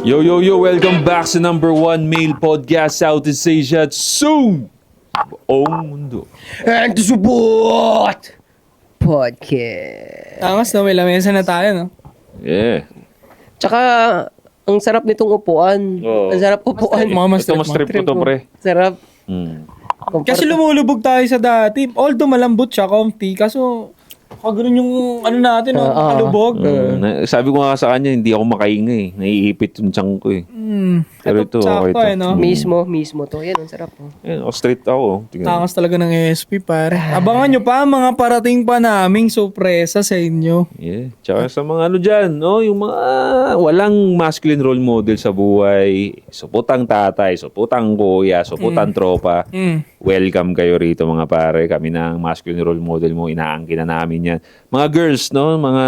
Yo, yo, yo, welcome back sa number one male podcast Southeast Asia at soon buong mundo. And to support podcast. Angas na, may lamesa na tayo, no? Yeah. Tsaka, ang sarap nitong upuan. Oo. Ang sarap upuan. Ito mas trip ko to, pre. Sarap. Kasi lumulubog tayo sa dati. Although malambot siya, comfy. Kaso, kagano'n yung ano natin, no? Kalubog. Sabi ko nga sa kanya, hindi ako makainga eh. Naiipit yung tiyan ko eh. Pero ito, okay sakto, ito. no? Mismo to. Yan, ang sarap. Ayan, straight ako. Tingnan. Takas talaga ng ESP, pare. Abangan nyo pa mga parating pa naming sorpresa sa inyo. Yeah. Tsaka sa mga ano dyan, no? Yung mga walang masculine role model sa buhay. Suputang tatay, suputang kuya, suputang tropa. Welcome kayo rito mga pare. Kami ng masculine role model mo. Inaangkin na namin yan. Mga girls, no? Mga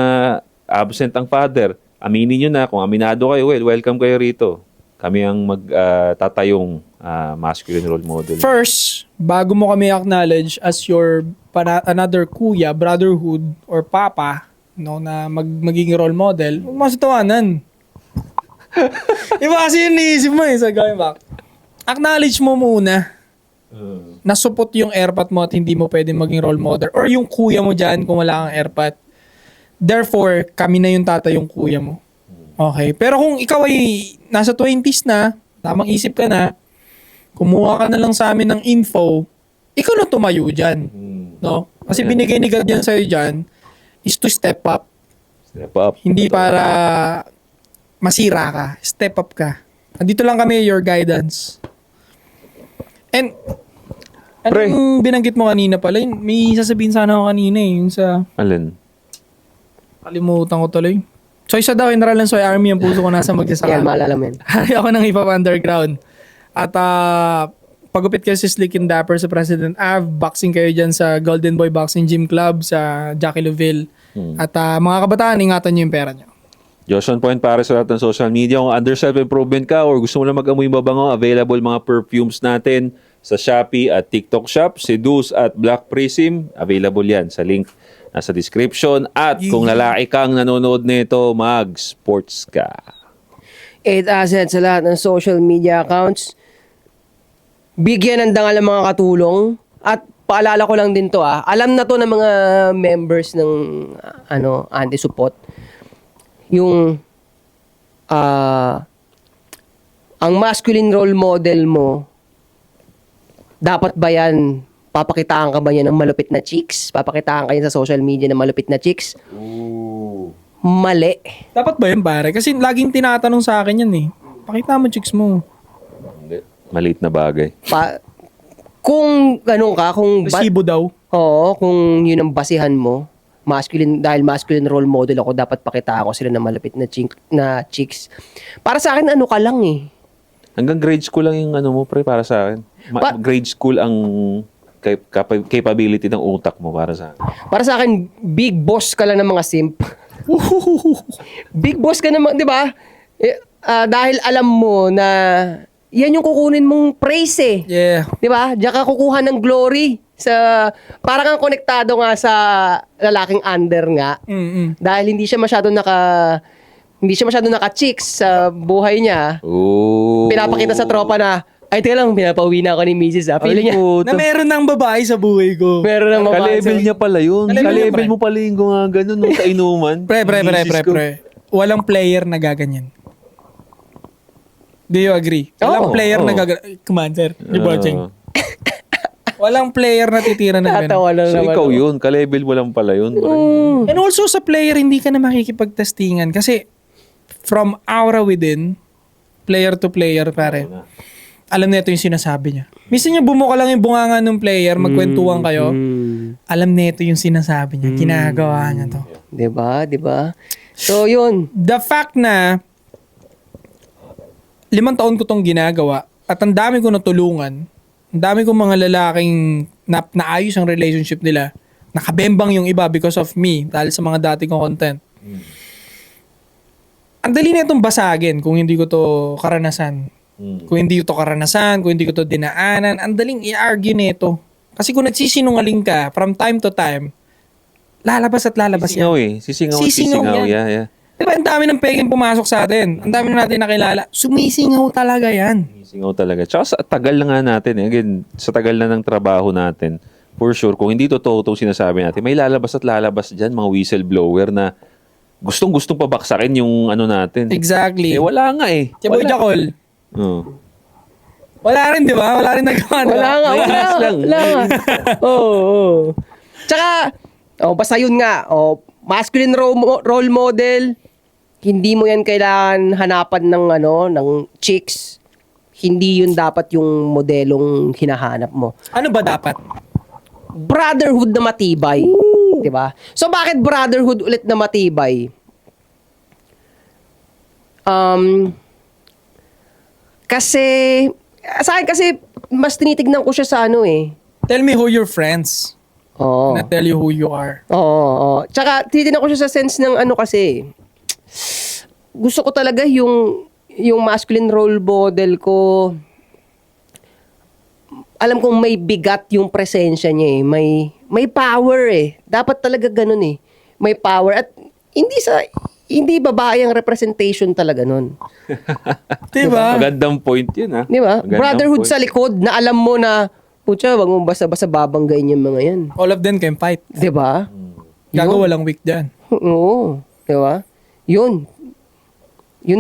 absent ang father. Aminin nyo na. Kung aminado kayo, welcome kayo rito. Kami ang magtatayong masculine role model. First, bago mo kami acknowledge as your another kuya, brotherhood, or papa, no, na magiging role model, huwag mo sa tawanan. Iba kasi yun naisip mo eh, sa going back. Acknowledge mo muna na supot yung airpat mo at hindi mo pwede maging role model. Or yung kuya mo dyan kung wala kang airpat. Therefore, kami na yung tatay yung kuya mo. Okay. Pero kung ikaw ay nasa 20s na, tamang isip ka na, kumuha ka na lang sa amin ng info, ikaw na tumayo dyan. No? Kasi binigay ni God yan sa'yo dyan is to step up. Step up. Hindi para masira ka. Step up ka. Andito lang kami, your guidance. And, Pre. anong binanggit mo kanina pala? May sasabihin sana ako kanina eh. Yung sa, Alin? kalimutan ko tuloy. Soy sa daw, General ng Soy Army, ang puso ko nasa Yan, magdasakal. maalala mo yan. Hari ako ng hip-hop underground. At pagupit kayo si Slick and Dapper sa President Ave, boxing kayo dyan sa Golden Boy Boxing Gym Club sa Jackie Loville. At mga kabataan, ingatan nyo yung pera nyo. Josh on point para sa lahat ng social media. Kung under self-improvement ka or gusto mo lang mag-amoy mabango, available mga perfumes natin sa Shopee at TikTok Shop. Seduce at Black Prism, available yan sa link nasa description. At kung lalaki kang nanonood nito, mag-sports ka. 8 assets sa lahat ng social media accounts. Bigyan ng dangal ang mga katulong. At paalala ko lang din to alam na to ng mga members ng anti-support. Yung ang masculine role model mo, dapat ba yan, papakitaan ka ba niya ng malupit na chicks? Papakitaan ka niya sa social media ng malupit na chicks? Mali. Dapat ba yun, pare? Kasi laging tinatanong sa akin yan eh. Pakita mo chicks mo. Hindi. Maliit na bagay. Kung ganun ka, Resibo daw. oo, kung yun ang basihan mo, dahil masculine role model ako, dapat pakitaan ko sila ng malupit na chicks. Para sa akin, ano ka lang eh. Hanggang grade school lang yung ano mo, pre, para sa akin. Grade school ang capability ng utak mo para sa akin. Para sa akin, big boss ka lang ng mga simp. Big boss ka naman, di ba? Dahil alam mo na yan yung kukunin mong praise eh. Yeah. Di ba? Diyan ka kukuha ng glory. Para kang konektado nga sa lalaking under nga. Dahil hindi siya masyado naka-chicks sa buhay niya. Oh. Pinapakita sa tropa na, ay, teka lang, pinapauwi na ako ni Mrs. Feeling niya, Na meron ng babae sa buhay ko. meron ng Ka-level niya pala yun. Ka-level niya, Ka-level pre. mo pala yung gano'n nung kainuman. Pre. Misis ko. Walang player na gaganyan. Do you agree? Walang Oo, player na oo. gaganyan. Come on, sir. You're watching. Walang player na titira ng ganun. Tatawa lang So naman. ikaw yun, ka-level mo lang pala yun. And also sa player, hindi ka na makikipagtestingan. Kasi from aura within, player to player, pare. Alam na ito yung sinasabi niya. Minsan niya bumuka lang yung bunganga ng player, magkwentuhan kayo. Alam na ito yung sinasabi niya. Ginagawa niya to. Diba? So, yun. The fact na 5 taon ko tong ginagawa at ang dami ko natulungan, ang dami kong mga lalaking naayos ang relationship nila, nakabembang yung iba because of me dahil sa mga dati kong content. Ang dali na itong basagin kung hindi ko to karanasan. Kung hindi ko to karanasan, kung hindi ko to dinaanan, ang daling i-argue nito. Kasi kung nagsisinungaling ka from time to time, lalabas at lalabas Sisingaw yan. eh. Sisingaw Sisingaw yan. Yeah. Diba, ang dami ng peking pumasok sa atin. Ang dami na natin nakilala. Sumisingaw talaga yan. Singaw talaga. Tsaka sa tagal na nga natin, again, sa tagal na ng trabaho natin, for sure, kung hindi totoo itong sinasabi natin, may lalabas at lalabas dyan, mga whistleblower na gustong-gustong pabaksakin yung ano natin. Exactly. Eh, wala nga eh. Tiyaboy Wala. Jacol. Oo. Wala rin, di ba? Wala rin nagawa. no? Wala nga, wala nga. lang. Wala nga. Oo. Tsaka, basta yun nga, masculine role model, hindi mo yan kailangan hanapan ng ng chicks. Hindi yun dapat yung modelong hinahanap mo. Ano ba dapat? Brotherhood na matibay. 'Di ba? So bakit brotherhood ulit na matibay? Kasi sa akin kasi mas tinitignan ko siya sa Tell me who your friends. Oo. Na tell you who you are. Oo. Tsaka tinitignan ko siya sa sense ng kasi gusto ko talaga yung masculine role model ko. Alam kong may bigat yung presensya niya may power Dapat talaga ganun May power at hindi babae ang representation talaga nun. Diba? Magandang point yun, ha? Di ba? Magandang Brotherhood point. sa likod na alam mo na putya, wag mo basta-basta babanggain yung mga yan. All of them can fight. Di ba? Gago, walang weak dyan. Oo. Di ba? Yun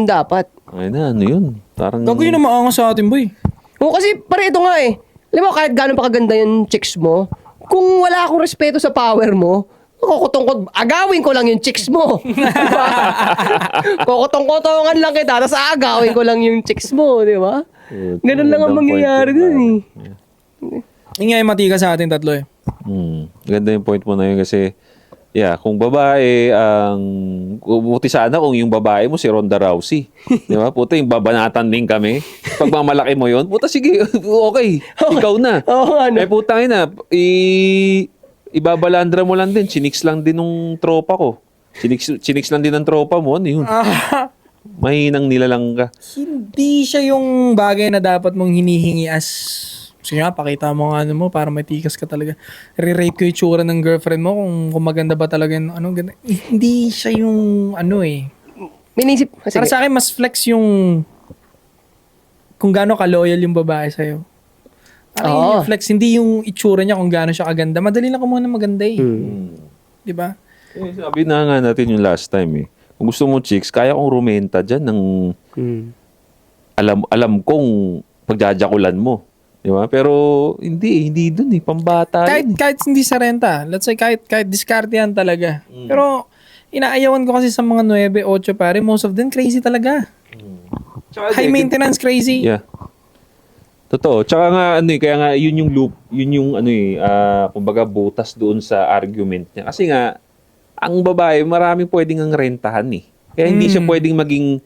dapat. Ay na, ano yun? Parang... Gago yun ang maangas sa atin, boy. Oo, kasi pare ito nga Alam mo, kahit gano'n pa kaganda yung chicks mo, kung wala akong respeto sa power mo, agawin ko lang yung chicks mo. Diba? Kokotong-kotongan lang kita, tapos agawin ko lang yung chicks mo, di ba? Ganun lang ang Magandang mangyayari point dun Yun nga yung matika sa atin tatlo Ganda yung point mo na yun kasi kung babae buti sana kung yung babae mo si Ronda Rousey. Di ba? Puta, yung babanatan din kami. Pag mamalaki mo yun, puta, sige, okay. Ikaw na. Oo, ano? Putang ina, ibabalandra mo lang din. Chiniks lang din nung tropa ko. Chiniks lang din ng tropa mo. Ano yun? Mahinang nilalang ka. Hindi siya yung bagay na dapat mong hinihingi as... Sige nga, pakita mo nga mo para may tikas ka talaga. Re-rate ko yung tsura ng girlfriend mo kung maganda ba talaga yung ganda. Hindi siya yung Minisip. Para sa akin, mas flex yung kung gaano ka-loyal yung babae sa'yo. Oo. Yung flex, hindi yung itsura niya kung gaano siya kaganda. Madali lang kumuha ng maganda Di ba? Sabi na nga natin yung last time Kung gusto mo chicks, kaya kong rumenta dyan ng alam kong pagjajakulan mo. Di ba? Pero hindi dun pambata Kahit hindi sa renta. Let's say kahit diskartehan talaga. Pero inaayawan ko kasi sa mga 9, 8 pare, most of them crazy talaga. High maintenance crazy. Yeah. Totoo. Tsaka nga kaya nga yun yung loop, yun yung kumbaga butas doon sa argument niya. Kasi nga ang babae maraming pwedeng ang rentahan Kaya hindi siya pwedeng maging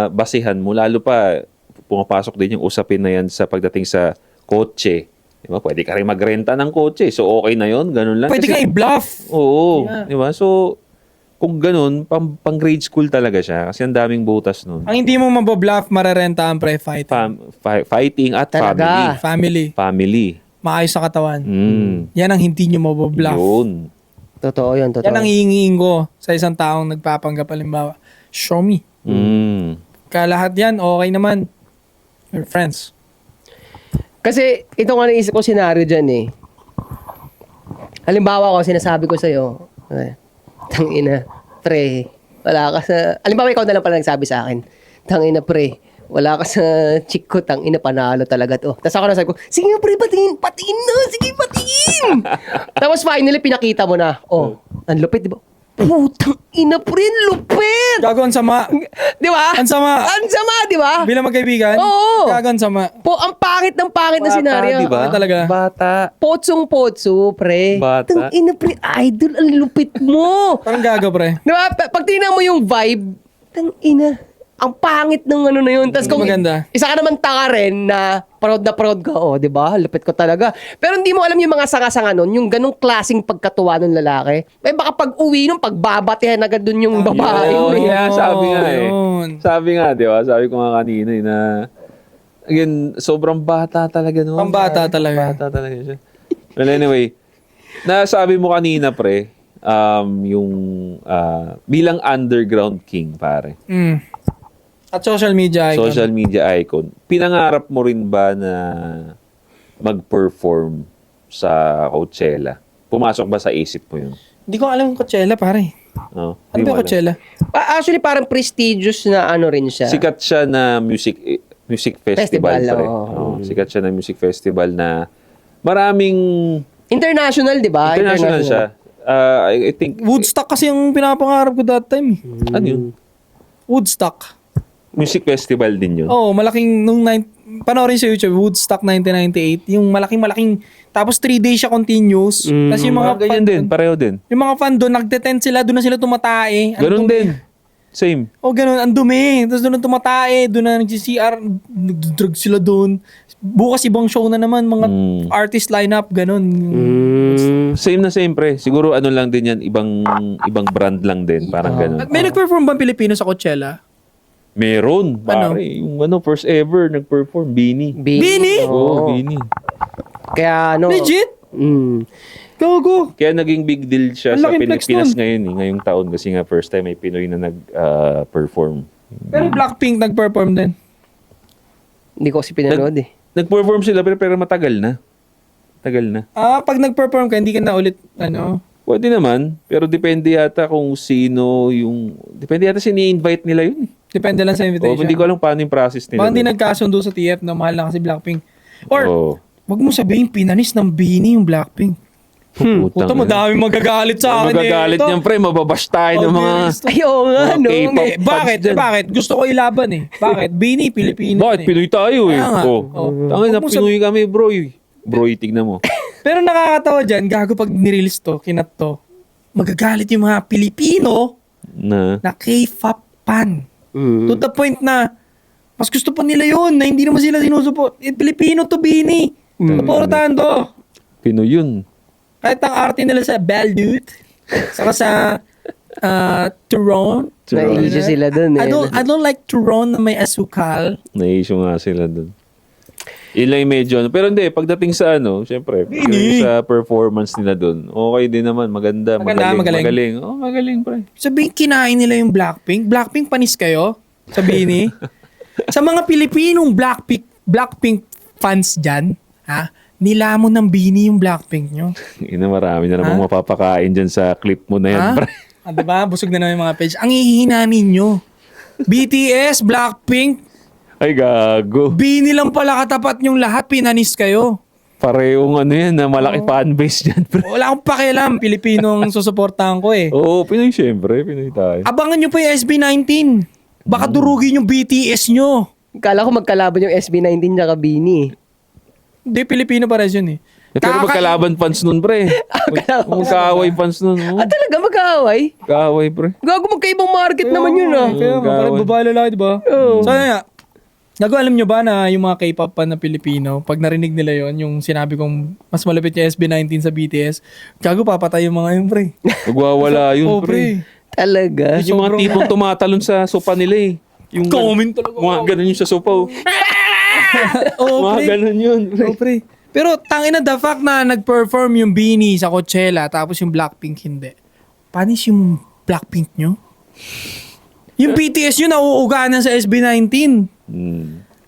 basihan mo lalo pa pumapasok din yung usapin na yan sa pagdating sa kotse. Di ba? Pwede ka rin magrenta ng kotse. So, okay na yon, ganun lang. Pwede ka i-bluff. Oo. Yeah. Di ba? So, kung ganun, pang grade school talaga siya. Kasi ang daming butas nun. Ang hindi mo mababluff, mararenta ang pre-fight. Fighting at Talaga. Family. family. Maayos sa katawan. Mm. Yan ang hindi nyo mababluff. Yun. Totoo yun, totoo. Yan ang hihingiin ko sa isang taong nagpapanggap. Halimbawa, show me. Mm. Kalahat yan, okay naman. We're friends. Kasi ito nga naisip ko senaryo dyan Halimbawa ko, sinasabi ko sa'yo, tangina, pre, wala ka sa... Halimbawa ikaw na lang pala nagsabi sa akin, tangina, pre, wala ka sa chick ko, tangina, panalo talaga to. Tapos ako nasabi ko, sige nga, pre, patingin na, sige, patingin. Tapos finally, pinakita mo na, ang lupit, di ba? Putang ina, pre, lupit! Gago, ang sama. Di ba? Ang sama. Ang sama, di ba? Bilang magkaibigan, Oo. gago, ang sama. Ang pangit ng pangit na senaryo. Di ba? Talaga. Bata. Potsong-potso, pre. Bata. Tang ina, pre, idol, ang lupit mo. Parang gago, pre. Di ba? Pag tingnan mo yung vibe, tang ina, ang pangit ng na yun. Tapos kung Maganda. isa ka naman tanga rin na proud ka, di ba? Lupit ko talaga. Pero hindi mo alam yung mga sanga-sanga nun, yung ganong klaseng pagkatuwa ng lalaki. Baka pag uwi nun, pagbabatehan agad dun yung babae. Yun, yeah, sabi nga Yun. Sabi nga, di ba? Sabi ko nga kanina na again, sobrang bata talaga noon. Pambata talaga. Bata talaga siya. Well, anyway, nasabi mo kanina, pre, yung bilang underground king, pare. At social media icon. Social media icon. Pinangarap mo rin ba na mag-perform sa Coachella? Pumasok ba sa isip mo yun? Hindi ko alam yung Coachella, pare. No? Ano ba yung Coachella? Actually, parang prestigious na ano rin siya. Sikat siya na music festival. Festival, pare. oo. Oo, sikat siya na music festival na maraming International, di ba? international siya. I think Woodstock kasi yung pinapangarap ko that time. ano yun? Woodstock. Music festival din yun. Oo, malaking panoorin sa YouTube, Woodstock 1998. Yung malaking tapos 3 days siya continuous. Tapos yung mga Ganyan din, pareho din. yung mga fan doon, nagte-tent sila, doon na sila tumatae. Ang Ganun dumi. din. Same. Oh, ganun, ang dumi. Tapos doon na tumatae, doon na nag-CR, nag-drug sila doon. Bukas ibang show na naman, mga artist lineup, ganun. Same na same, pre. Siguro ano lang din yan, ibang brand lang din. Parang ganun. At may nag-perform ba Pilipino sa Coachella? Meron, pare. Yung first ever nag-perform, Beanie. Beanie? Oo, Beanie. Kaya ano... Legit? Mm. Go. Kaya naging big deal siya Ang sa laking flex Pilipinas nun. ngayon, ngayong taon. Kasi nga first time may Pinoy na nag-perform. Pero Blackpink nag-perform din. Hindi ko kasi pinanood eh. Nag-perform sila pero matagal na. Tagal na. Pag nag-perform ka, hindi ka na ulit, Pwede naman, pero depende yata kung sino yung... Depende yata sini-invite nila yun. depende lang sa O, invitation. hindi ko alam paano yung process nila. Baka hindi dun. nagkasundo sa TF na mahal na kasi Blackpink. Or, Oo. wag mo sabihin, pinanis ng Beanie yung Blackpink. Puta, madami magagalit sa akin Magagalit niyan, pre. Mababash tayo ng mga... Ay, oo nga, mga no? K-pop Bakit? fans dyan. Bakit? Gusto ko ilaban eh. Bakit? Beanie, Pilipino. Bakit? Pinoy tayo eh. Kaya nga. Oh. Tangin na, Huwag mo Pinoy kami, bro. Bro, tignan mo. Pero nakakatawa dyan, gago pag nirelease to, kinat to, magagalit yung mga Pilipino Na... na K-pop fan. Mm. To the point na, mas gusto pa nila yun, na hindi naman sila sinusuport. Pilipino to, Beanie. Supportahan to. Pinoy yun. Kahit ang arte nila sa Baldut, saka sa Turon. Na-issue sila dun eh. I don't like Turon na may asukal. Na-issue nga sila dun. Yun lang yung medyo. Pero hindi, pagdating sa syempre, pagdating sa performance nila dun, okay din naman. Maganda, magaling. Oh, magaling, pre. Sabihin, kinain nila yung Blackpink. Blackpink, panis kayo? Sabihin ni. Sa mga Pilipinong Blackpink fans dyan, nilamon ng Beanie yung Blackpink nyo. Marami na namang mapapakain dyan sa clip mo na yan, pre. Diba? Busog na naman yung mga page. Ang hihina ninyo. BTS, Blackpink, Ay, gago. Beanie lang pala katapat yung lahat. Pinanis kayo. Parehong yan, na malaki fanbase dyan, pre. Wala akong pakialam. Pilipino ang susuportahan ko eh. Oo, Pinoy syempre. Pinoy tayo. Abangan nyo pa yung SB19. Baka durugin yung BTS nyo. Kala ko magkalaban yung SB19 tsaka Beanie. Hindi, Pilipino pa rin yun eh. Pero magkalaban fans nun, pre. Magkaaway fans nun. Oh. Talaga mag-aaway? Kaaway, pre. Gago, magkaibang market naman yun Kaya nga, parang babae lalaki, diba? So, nga, alam nyo ba na yung mga K-pop fan na Pilipino, pag narinig nila yon yung sinabi kong mas malapit yung SB19 sa BTS, gago papatay yung mga yun, pre. Magwawala yun, pre. Talaga? Yun yung mga tipong tumatalon sa sopa nila eh. Yung Comment talaga. mga ganun yung sa sopa. Oh. Oo, Mga pre. ganun yun, pre. Oo, pre. Pero tangina the fact na nag-perform yung Beanie sa Coachella tapos yung Blackpink hindi. Panis yung Blackpink nyo? Yung BTS nyo nauuganan sa SB19.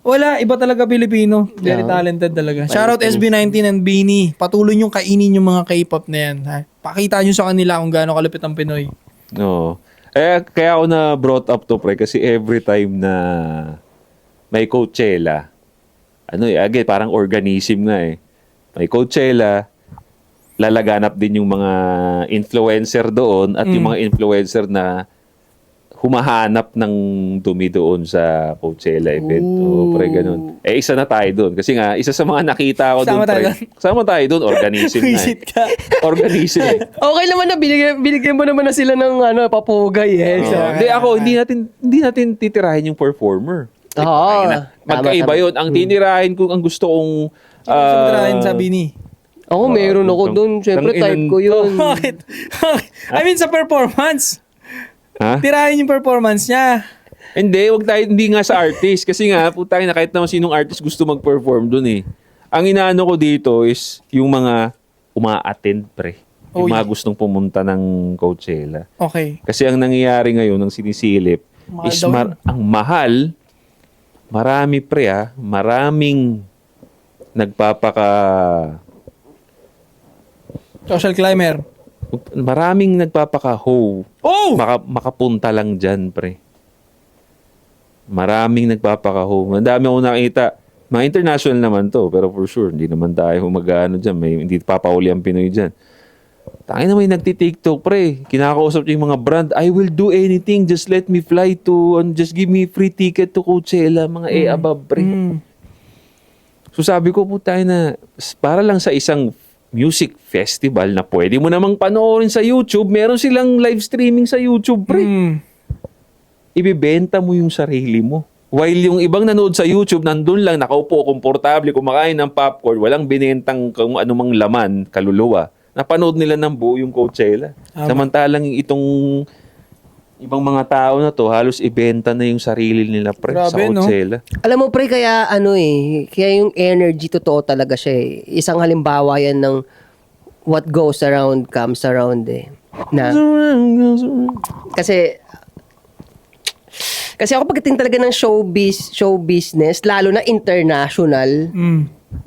Wala, iba talaga Pilipino. Very talented talaga. Shoutout SB19 and Beanie. Patuloy nyo kainin yung mga K-pop na yan. Ha? Pakita nyo sa kanila kung gaano kalupit ang Pinoy. No. Kaya ako na brought up to, pre, kasi every time na may Coachella, again, parang organism nga eh. May Coachella, lalaganap din yung mga influencer doon at yung mga influencer na humahanap ng dumi doon sa Coachella event. O, pre, ganun. Isa na tayo doon. Kasi nga, isa sa mga nakita ko doon, pre. Kasama tayo doon. Organism na eh. Organism eh. Okay naman na, binigyan mo naman na sila ng papugay eh. Hindi natin titirahin yung performer. Oo. Magkaiba yun. Ang tinirahin ko, ang gusto kong... Sumutirahin sa Beanie. Ako, meron ako doon. Siyempre, type ko yun. Bakit? I mean, sa performance. Ha? Tirahin yung performance niya. Hindi nga sa artist. Kasi nga, putang na kahit naman sinong artist gusto mag-perform dun eh. Ang inaano ko dito is yung mga uma-attend, pre. Yung mga gustong pumunta ng Coachella. Okay. Kasi ang nangyayari ngayon, ang sinisilip, Mahal is daw yun. ang mahal, marami maraming nagpapaka... Social climber. Maraming nagpapaka-ho. Oh! Makapunta lang dyan, pre. Maraming nagpapaka-ho. Ang dami akong nakita. Mga international naman to, pero for sure, hindi naman tayo mag-ano dyan. Hindi papauli ang Pinoy dyan. Tangin na may nagti-TikTok, pre. Kinakausap niya yung mga brand. I will do anything. Just let me fly to, just give me free ticket to Coachella. Mga above, pre. So sabi ko po tayo na, para lang sa isang music festival na pwede mo namang panoorin sa YouTube, meron silang live streaming sa YouTube, pre. Ibibenta mo yung sarili mo. While yung ibang nanood sa YouTube, nandun lang, nakaupo, komportable, kumakain ng popcorn, walang binentang kung anumang laman, kaluluwa. Napanood nila ng buo yung Coachella. Samantalang itong ibang mga tao na to, halos ibenta na yung sarili nila, pre, sa Grabe, no? Coachella. Alam mo pre, kaya kaya yung energy totoo talaga siya eh. Isang halimbawa yan ng what goes around comes around eh. Na, kasi ako pagdating talaga ng show business, lalo na international,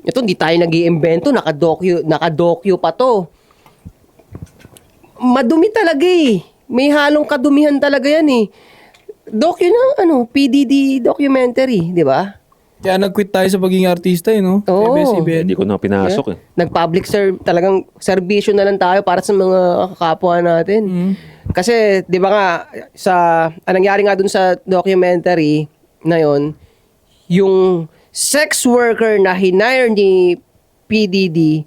ito hindi tayo nag-iimbento, nakadokyo pa to. Madumi talaga eh. May halong kadumihan talaga yan eh. Dokyo ng PDD documentary, di ba? Kaya nag-quit tayo sa pagiging artista, no? Oo. ABS-CBN. Hindi ko na pinasok eh. Nag-public talagang serbisyo na lang tayo para sa mga kapwa natin. Kasi, di ba nga, anong nangyari nga dun sa documentary na yon, yung sex worker na hinire ni PDD,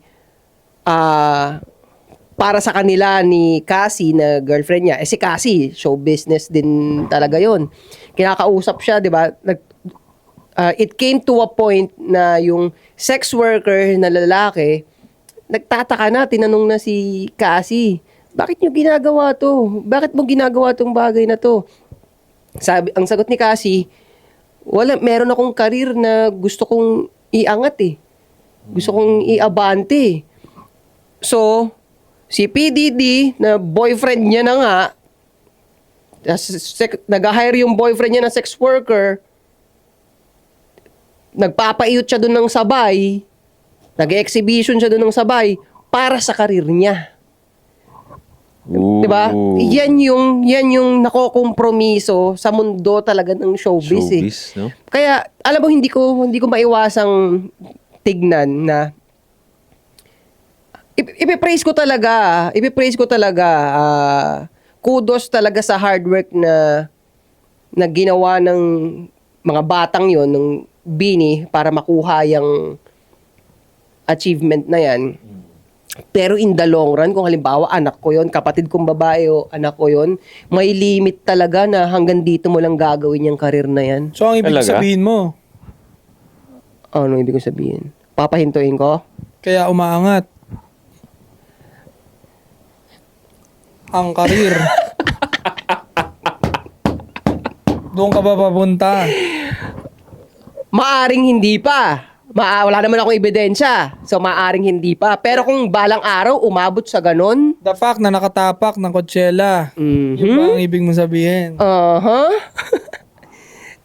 para sa kanila ni Cassie na girlfriend niya. Si Cassie, show business din talaga yon. Kinakausap siya, di ba? It came to a point na yung sex worker na lalaki, nagtataka na, tinanong na si Cassie, bakit nyo ginagawa to? Bakit mo ginagawa tong bagay na to? Ang sagot ni Cassie, meron akong karir na gusto kong iangat eh. Gusto kong iabante. So, si PDD na boyfriend niya na nga, nag-hire yung boyfriend niya na sex worker, nagpapaiyot siya doon ng sabay, nag-exhibition siya doon ng sabay para sa karir niya. Diba? Yan yung nakokompromiso sa mundo talaga ng showbiz eh. No? Kaya, alam mo, hindi ko maiwasang tignan na ipipraise ko talaga, kudos talaga sa hard work na ginawa ng mga batang yon ng Bini para makuha yung achievement na yan. Pero in the long run, kung halimbawa anak ko yon, kapatid kong babae o anak ko yon, may limit talaga na hanggang dito mo lang gagawin yung karir na yan. So, ang ibig Talaga? sabihin mo, Ano ibig ko sabihin? Papahintuin ko? kaya umaangat ang karir. Doon ka ba papunta? Maaring hindi pa. Wala naman akong ebidensya. So, maaring hindi pa. Pero kung balang araw, umabot sa ganon, The fact na nakatapak ng Coachella. Yun ba ang ibig mong sabihin?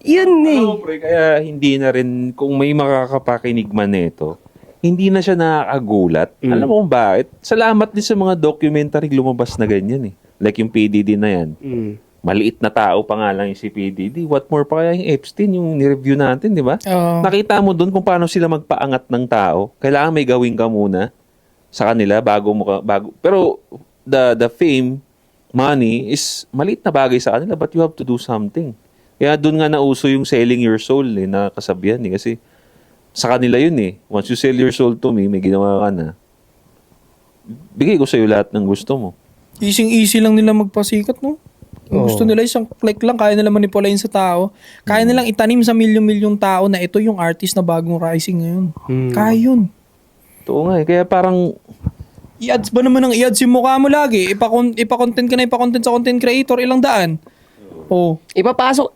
Yun eh. Ano, pre, kaya hindi na rin, kung may makakapakinig man nito, hindi na siya nakakagulat. Alam mo kung bakit? Salamat din sa mga documentary lumabas na ganyan eh. Like yung PDD na yan. Maliit na tao pa nga lang yung si PDD. What more pa kaya yung Epstein, yung nireview natin, di ba? Oo. Nakita mo doon kung paano sila magpaangat ng tao. Kailangan may gawin ka muna sa kanila bago. Pero the fame, money is maliit na bagay sa kanila, but you have to do something. Kaya doon nga nauso yung selling your soul na kasabihan eh. Kasi sa kanila yun eh. Once you sell your soul to me, may ginawa ka na. Bigay ko sa'yo lahat ng gusto mo. Easy lang nila magpasikat, no? Kung gusto nila isang click lang, kaya nila manipulayin sa tao. Kaya nilang itanim sa milyong-milyong tao na ito yung artist na bagong rising ngayon. Kaya yun. Oo nga eh. Kaya parang I-ads ba naman ang i-ads yung mukha mo lagi? Ipa-content ka na ipa-content sa content creator, ilang daan. Oh. Ipapasok,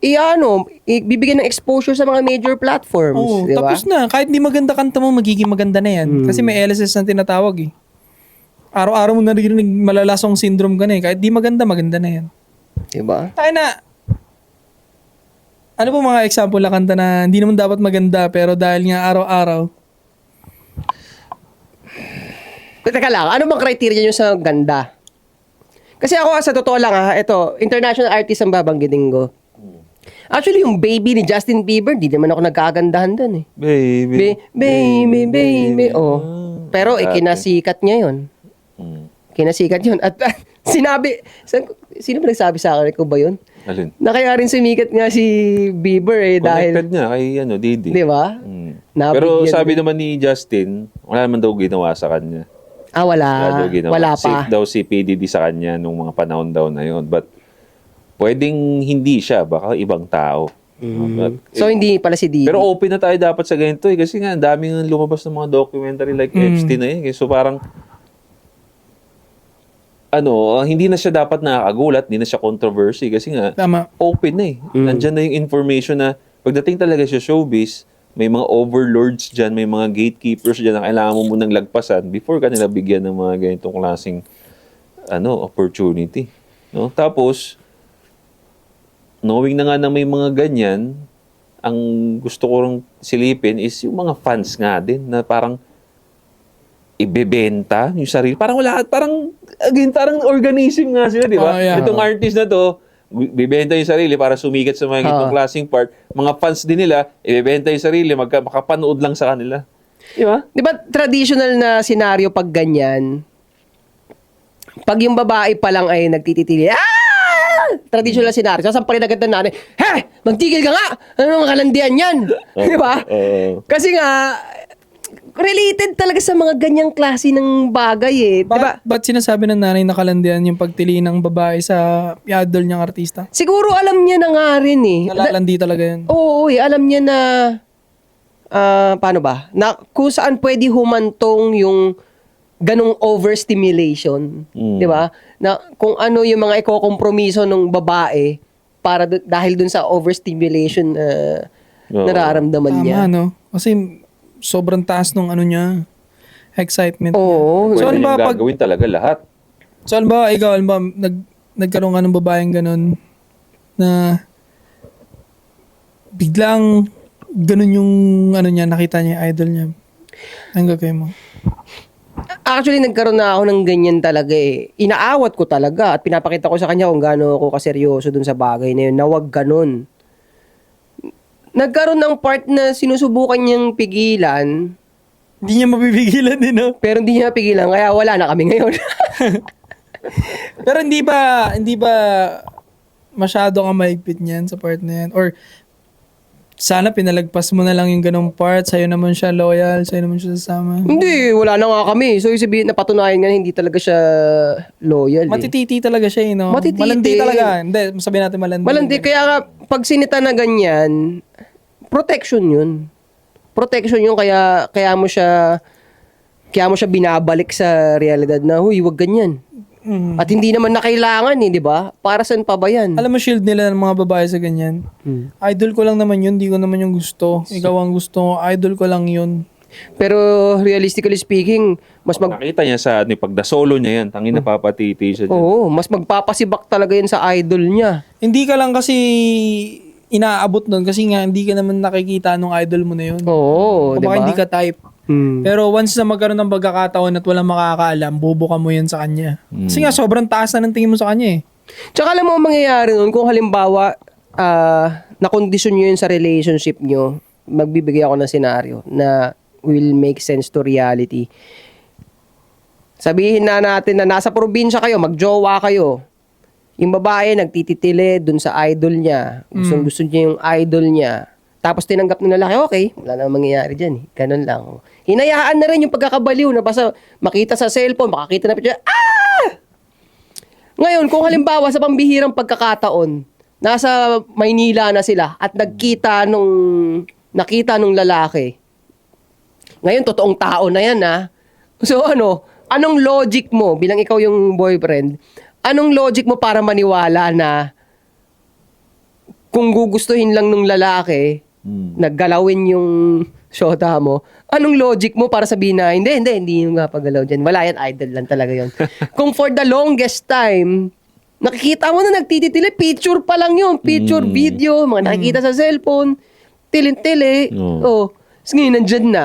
bibigyan ng exposure sa mga major platforms. Oh, di ba? tapos na. Kahit di maganda kanta mo, magiging maganda na yan. Kasi may LSS na tinatawag eh. Araw-araw mo naririnig malalasong syndrome ka na eh. Kahit di maganda, maganda na yan. Diba? Tayo na. Ano po mga example na kanta na hindi naman dapat maganda pero dahil nga araw-araw. Teka lang, ano bang criteria nyo sa ganda? Kasi ako, sa totoo lang ito, international artist ang babanggitin ko. Actually, yung Baby ni Justin Bieber, di naman ako nagkagandahan dun eh. Baby. Baby. Oh. Pero kinasikat niya yun. Kinasikat yun. At sino ba nagsabi sa akin? Ikaw ba yun? Alin? Na kaya rin sumikat nga si Bieber dahil... Connected niya kay Didi. Di ba? Pero Nabigyan- sabi naman ni Justin, wala naman daw ginawa sa kanya. Wala. Daw ginawa. Wala pa. Safe daw si PDD sa kanya nung mga panahon daw na yun. But pwedeng hindi siya, baka ibang tao. But, So, hindi pala si Didi. pero open na tayo dapat sa ganito eh. Kasi nga, ang daming lumabas ng mga documentary like Epstein na yun. So parang, hindi na siya dapat nakakagulat, hindi na siya controversy. Kasi nga, Tama. open na eh. Nandyan na yung information na pagdating talaga sa showbiz, may mga overlords dyan, may mga gatekeepers dyan na kailangan mo munang lagpasan before ka nila bigyan ng mga ganitong klaseng opportunity. No? Tapos, knowing na nga na may mga ganyan, ang gusto ko rin silipin is yung mga fans nga din na parang ibebenta yung sarili. Parang parang organism nga sila, di ba? Oh, yeah. Itong artist na to, bibenta yung sarili para sumikat sa mga itong klaseng part. Mga fans din nila, ibebenta yung sarili, makapanood lang sa kanila. Di ba? Di ba traditional na senaryo pag ganyan, pag yung babae pa lang ay nagtititili, traditional na senaryo, sasampalin agad na nanay, magtigil ka nga! Ano mga kalandian yan? Di ba? Kasi nga, related talaga sa mga ganyang klase ng bagay eh. Di ba? Ba't sinasabi ng nanay na kalandian yung pagtili ng babae sa idol niyang artista? Siguro alam niya na nga rin eh. Nalalandi talaga yan. Oo, alam niya na, paano ba? Na kung saan pwede humantong yung ganong overstimulation. Di ba? Na kung ano yung mga ikokompromiso ng babae para dahil dun sa overstimulation na nararamdaman niya. Tama, no? Kasi sobrang taas nung niya, excitement. Oo. Pwede So, ano niyang ba, gagawin talaga lahat. So, ikaw, nagkaroon ka ng babaeng ganun na biglang ganun yung niya, nakita niya, idol niya. Ang gagawin mo? Actually, nagkaroon na ako ng ganyan talaga eh. Inaawat ko talaga at pinapakita ko sa kanya kung gaano ako kaseryoso dun sa bagay na yun, na wag ganun. Nagkaroon ng part na sinusubukan niyang pigilan, Hindi niya mapipigilan din, no? pero hindi niya pigilan, kaya wala na kami ngayon. Pero hindi ba masyado kang mahigpit niyan sa part na yan? Or sana pinalagpas mo na lang yung ganong part, sa'yo naman siya loyal, sa'yo naman siya sasama. Hindi, wala na nga kami. So, sabihin, napatunayan nga hindi talaga siya loyal. Matititi talaga siya, no? Matititi. Malandi talaga. Hindi, sabihin natin malandi. Malandi, kaya nga, pag sinita na ganyan, protection yun. Protection yun, kaya mo siya binabalik sa realidad na, huy, wag ganyan. At hindi naman na kailangan di ba? Para saan pa ba yan? Alam mo, shield nila ng mga babae sa ganyan. Idol ko lang naman yun, di ko naman yung gusto. Ikaw ang gusto, idol ko lang yun. Pero realistically speaking, Nakita niya sa pagda solo niya yan, tangin napapatiti siya dyan. Oo, mas magpapasibak talaga yun sa idol niya. Hindi ka lang kasi inaabot nun kasi nga hindi ka naman nakikita nung idol mo na yun. Oo, O di baka ba? hindi ka type. Pero once na magkaroon ng pagkakataon at walang makakaalam, bubuka mo yan sa kanya. Kasi nga sobrang taas na ng tingin mo sa kanya eh. Tsaka alam mo ang mangyayari nun, kung halimbawa, nakondisyon nyo yun sa relationship nyo, magbibigay ako ng senaryo na will make sense to reality. Sabihin na natin na nasa probinsya kayo, magjowa kayo. Yung babae nagtititili dun sa idol niya. Gusto niya yung idol niya. Tapos tinanggap ng lalaki, okay, wala nang mangyayari dyan. Ganun lang. Hinayaan na rin yung pagkakabaliw na basta makita sa cellphone, makakita na pa siya, Ngayon, kung halimbawa sa pambihirang pagkakataon, nasa Maynila na sila at nakita nung lalaki. Ngayon, totoong tao na yan, So anong logic mo bilang ikaw yung boyfriend? Anong logic mo para maniwala na kung gugustuhin lang nung lalaki, naggalawin yung shota mo, anong logic mo para sabihin na, hindi yung napagalaw dyan. Wala yan, idol lang talaga yon. Kung for the longest time, nakikita mo na nagtititili, picture pa lang yun. Picture, video, mga nakikita sa cellphone, tilin-tili. Oh. Tapos ngayon, nandyan na.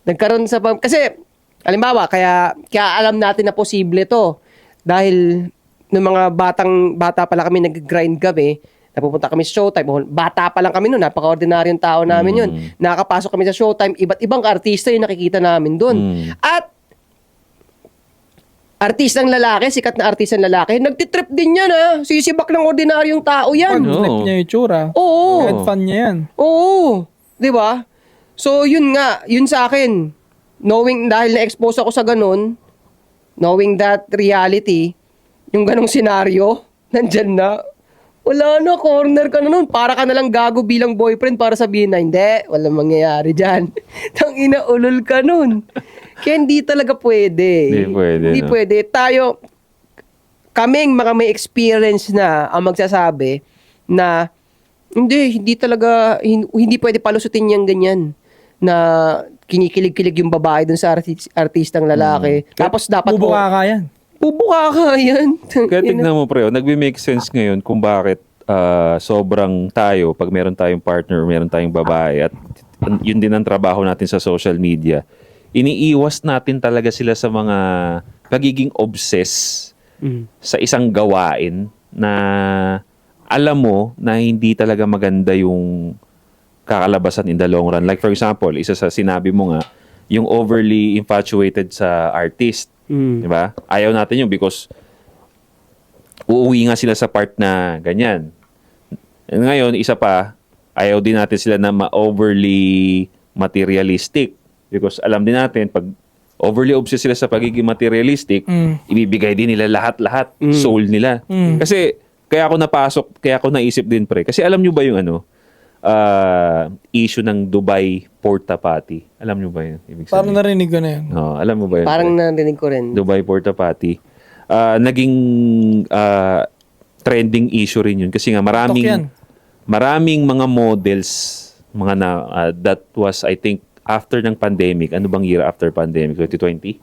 Nagkaroon sa... Kasi, halimbawa, kaya alam natin na posible to. Dahil, nung mga bata pala kami, nag-grind kami, napupunta kami sa Showtime. Bata pa lang kami noon, napaka-ordinaryong tao namin yun. Nakakapasok kami sa Showtime, iba't ibang artista yung nakikita namin doon. At artistang lalaki, sikat na artistang lalaki, nagtitrip din yan Sisibak ng ordinaryong tao yan. Trip niya yung tsura. Oo. Kahit fun niya yan. Oo. Di ba? So, yun nga, yun sa akin. Dahil na-expose ako sa ganun, knowing that reality, yung ganong senaryo, nandyan na, wala na, corner ka na nun. Para ka na lang gago bilang boyfriend para sabihin na, hindi, walang mangyayari dyan. Tangina, ulol ka nun. Kaya hindi talaga pwede. Hindi pwede. Tayo, kaming mga may experience na ang magsasabi na, hindi talaga, hindi pwede palusutin niyang ganyan na kinikilig-kilig yung babae dun sa artistang lalaki. Tapos dapat Bubuka ka yan. Bubuka ka yan. Kaya tignan mo pre, nagbe-make sense ngayon kung bakit sobrang tayo, pag meron tayong partner, meron tayong babae, at yun din ang trabaho natin sa social media, iniiwas natin talaga sila sa mga pagiging obsessed sa isang gawain na alam mo na hindi talaga maganda yung kakalabasan in the long run. Like for example, isa sa sinabi mo nga, yung overly infatuated sa artist. Di ba? Ayaw natin yun because uuwi nga sila sa part na ganyan. Ngayon, isa pa, ayaw din natin sila na ma-overly materialistic. Because alam din natin, pag overly obsessed sila sa pagiging materialistic, ibibigay din nila lahat-lahat, soul nila. Kasi, kaya ako naisip din pre. Kasi alam nyo ba yung issue ng Dubai Porta Potty? Alam nyo ba yun? Parang narinig ko na yun. Alam mo ba yun? Parang narinig ko rin. Dubai Porta Potty. Naging trending issue rin yun. Kasi nga maraming mga models, that was, I think, after ng pandemic. Ano bang year after pandemic? 2020?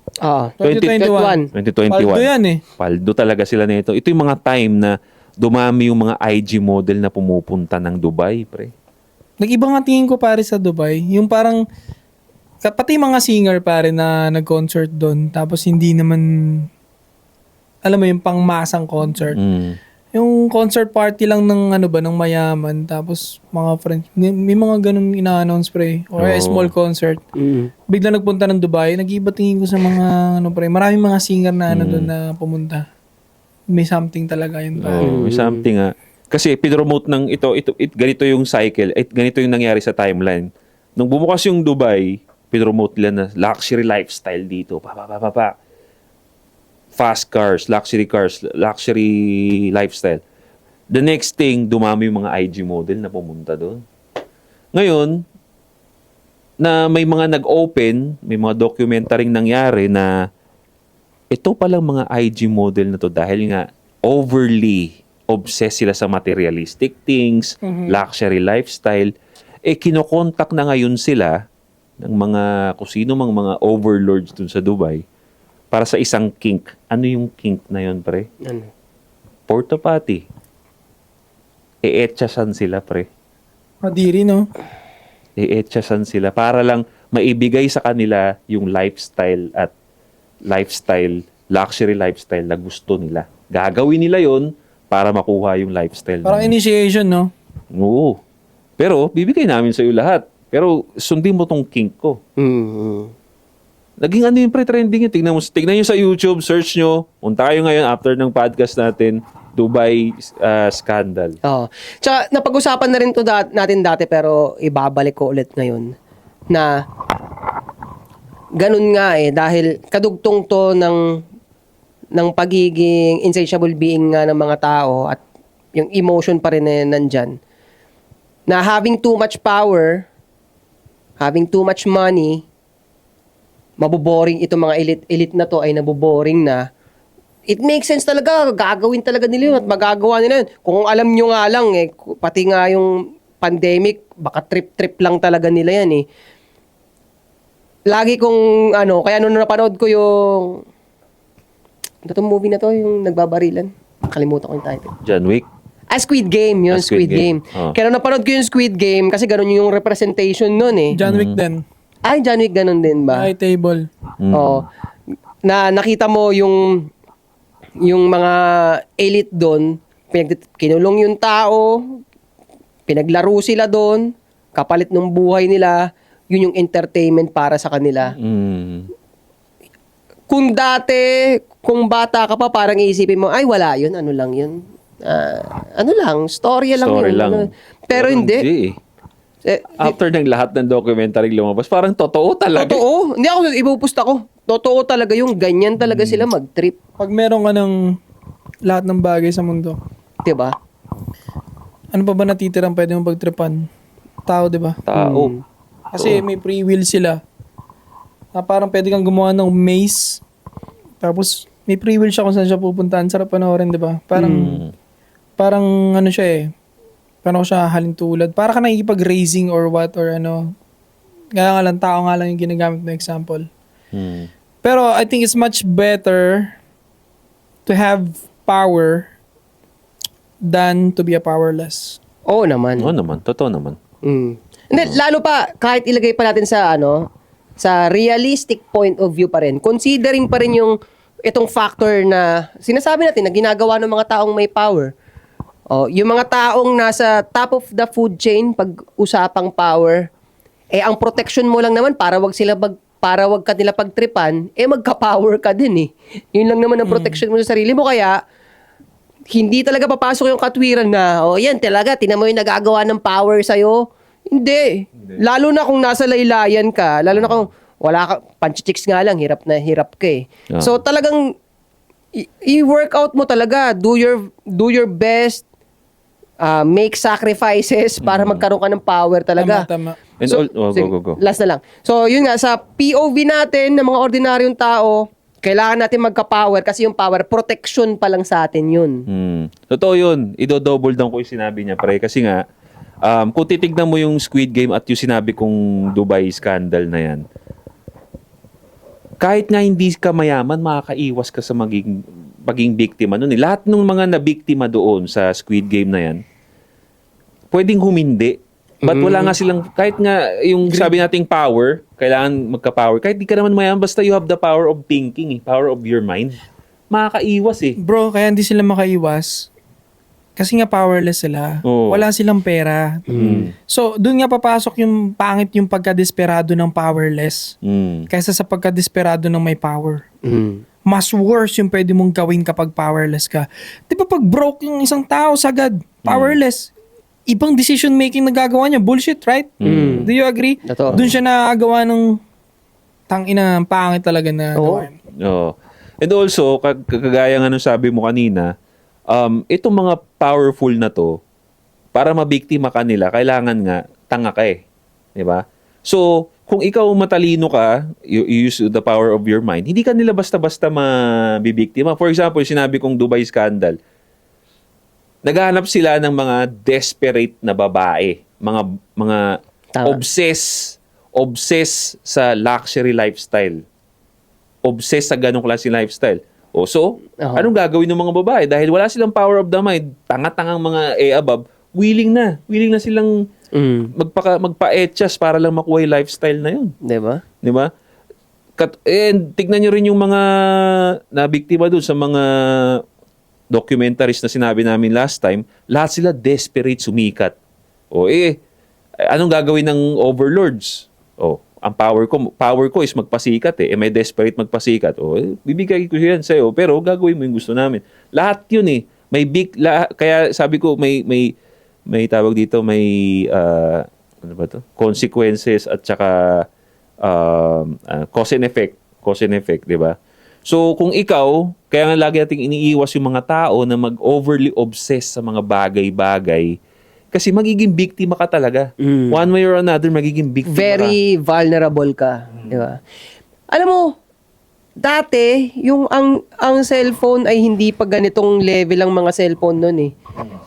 2021. 2021. Paldo yan Paldo talaga sila nito. Ito yung mga time na dumami yung mga IG model na pumupunta ng Dubai, pre. Nag-iba nga tingin ko pare sa Dubai. Yung parang, pati mga singer pare na nag-concert doon, tapos hindi naman, alam mo yung pangmasang concert. Yung concert party lang ng ng mayaman, tapos mga friends, may mga ganun ina-announce pre, or a small concert. Bigla nagpunta ng Dubai, nag-iba tingin ko sa mga, pre, maraming mga singer na doon na pumunta. May something talaga yun. May something nga. Kasi pinromote ng ganito yung cycle, ganito yung nangyari sa timeline. Nung bumukas yung Dubai, pinromote nila na luxury lifestyle dito. Fast cars, luxury lifestyle. The next thing, dumami yung mga IG model na pumunta doon. Ngayon, na may mga nag-open, may mga documentaryng nangyari na ito palang mga IG model na to dahil nga overly obsessed sila sa materialistic things, luxury lifestyle, kinokontak na ngayon sila ng mga kung sino mang mga overlords dun sa Dubai para sa isang kink. Ano yung kink na yun, pre? Ano? Porta Potty. Etchasan sila, pre. Madiri, no? Etchasan sila para lang maibigay sa kanila yung lifestyle, luxury lifestyle na gusto nila. Gagawin nila yon para makuha yung lifestyle. Parang initiation, no? Oo. Pero, bibigay namin sa iyo lahat. Pero, sundin mo tong kink ko. Naging yung pre-trending yun. Tignan nyo sa YouTube, search nyo. Punta kayo ngayon after ng podcast natin, Dubai scandal. Oo. Tsaka, napag-usapan na rin to natin dati, pero ibabalik ko ulit ngayon. Na, ganun nga dahil kadugtong to ng pagiging insatiable being nga ng mga tao at yung emotion pa rin na nandyan. Na having too much power, having too much money, maboboring itong mga elite na to ay naboboring na. It makes sense talaga, gagawin talaga nila yun at magagawa nila yun. Kung alam nyo nga lang, pati nga yung pandemic, baka trip-trip lang talaga nila yan eh. Lagi kong, kaya nung napanood ko yung, itong movie na to, yung nagbabarilan. Nakalimutan ko yung title. John Wick. Squid Game. Yun, Squid Squid Game. Oh. Kaya nung napanood ko yung Squid Game, kasi ganun yung representation nun eh. John Wick din. Ay, John Wick ganun din ba? High table. Oo. Na nakita mo yung mga elite doon, kinulong yung tao, pinaglaro sila doon, kapalit ng buhay nila, yun yung entertainment para sa kanila. Kung dati, kung bata ka pa, parang iisipin mo, ay wala yun, ano lang yun. Storya lang Story yun. lang. Pero hindi. After ng lahat ng documentary lumabas, parang totoo talaga. Totoo. Hindi ako, ipupusta ko. Totoo talaga yung ganyan talaga sila mag-trip. Pag meron ka ng lahat ng bagay sa mundo, Diba? ano pa ba natitirang pwede mong pagtripan? Tao, di ba? Tao. Kasi may free will sila. Na parang pwede kang gumawa ng maze. Tapos may free will siya kung saan siya pupuntahan. Sarap panoorin, di ba? Parang ano siya eh. Paano ko siya halintulad? Para ka nakikipag-racing or what or ano. Kaya nga lang, tao nga lang yung ginagamit na example. Pero I think it's much better to have power than to be a powerless. Oo naman. Oo naman. Totoo naman. Hindi, lalo pa, kahit ilagay pa natin sa realistic point of view pa rin, considering pa rin itong factor na sinasabi natin na ginagawa ng mga taong may power. Yung mga taong nasa top of the food chain, pag usapang power, ang protection mo lang naman para wag ka nila pagtripan, magka-power ka din eh. Yun lang naman ang protection mo sa sarili mo, kaya hindi talaga papasok yung katwiran na, yan talaga, tinan mo yung nagagawa ng power sa'yo. Hindi. Lalo na kung nasa laylayan ka, lalo na kung wala ka, panchichicks nga lang, hirap na hirap ka eh. So talagang, i-workout mo talaga, do your best, make sacrifices para magkaroon ka ng power talaga. Tama. And So, go. last na lang. So, yun nga, sa POV natin ng mga ordinaryong tao, kailangan natin magka-power kasi yung power, protection pa lang sa atin yun. Totoo yun. Ido-double down ko yung sinabi niya, pre. Kasi nga, kung titignan mo yung Squid Game at yung sinabi kong Dubai scandal na yan, kahit nga hindi ka mayaman, makakaiwas ka sa maging biktima nun. Lahat ng mga nabiktima doon sa Squid Game na yan, pwedeng humindi. But wala nga silang, kahit nga yung sabi nating power, kailangan magka-power. Kahit di ka naman mayaman, basta you have the power of thinking, power of your mind, makakaiwas eh. Bro, kaya hindi sila makaiwas. Kasi nga powerless sila. Wala silang pera. So, doon nga papasok yung pangit yung pagka-desperado ng powerless kaysa sa pagka-desperado ng may power. Mas worse yung pwede mong gawin kapag powerless ka. Di ba pag broke yung isang tao sagad, powerless, ibang decision making na gagawa niya, bullshit, right? Do you agree? Totoo. Doon siya nakagawa ng tangina, pangit talaga na gawain. And also, kagaya nga nung sabi mo kanina, itong mga powerful na to, para mabiktima ka nila, kailangan nga tanga ka eh. Diba? So, kung ikaw matalino ka, you use the power of your mind, hindi ka nila basta-basta mabibiktima. For example, sinabi kong Dubai scandal, naghahanap sila ng mga desperate na babae, mga obsessed sa luxury lifestyle. Obsessed sa ganong klaseng lifestyle. So, anong gagawin ng mga babae? Dahil wala silang power of the mind, tanga-tangang mga above, willing na silang magpa-etchas para lang makuha yung lifestyle na yun. Diba? And tignan nyo rin yung mga nabiktima doon sa mga documentaries na sinabi namin last time, lahat sila desperate sumikat. Anong gagawin ng overlords? Ang power ko is magpasikat eh. May desperate magpasikat. Bibigay ko yan sa'yo, pero gagawin mo yung gusto namin. Lahat yun eh. Kaya sabi ko, may tawag dito, may ano ba to? Consequences at saka cause and effect, di ba? So, kung ikaw, kaya nga lagi nating iniiwas yung mga tao na mag-overly obsess sa mga bagay-bagay kasi magiging biktima ka talaga. One way or another, magiging biktima Very vulnerable ka. Di ba? Alam mo, dati, ang cellphone ay hindi pa ganitong level ang mga cellphone nun eh.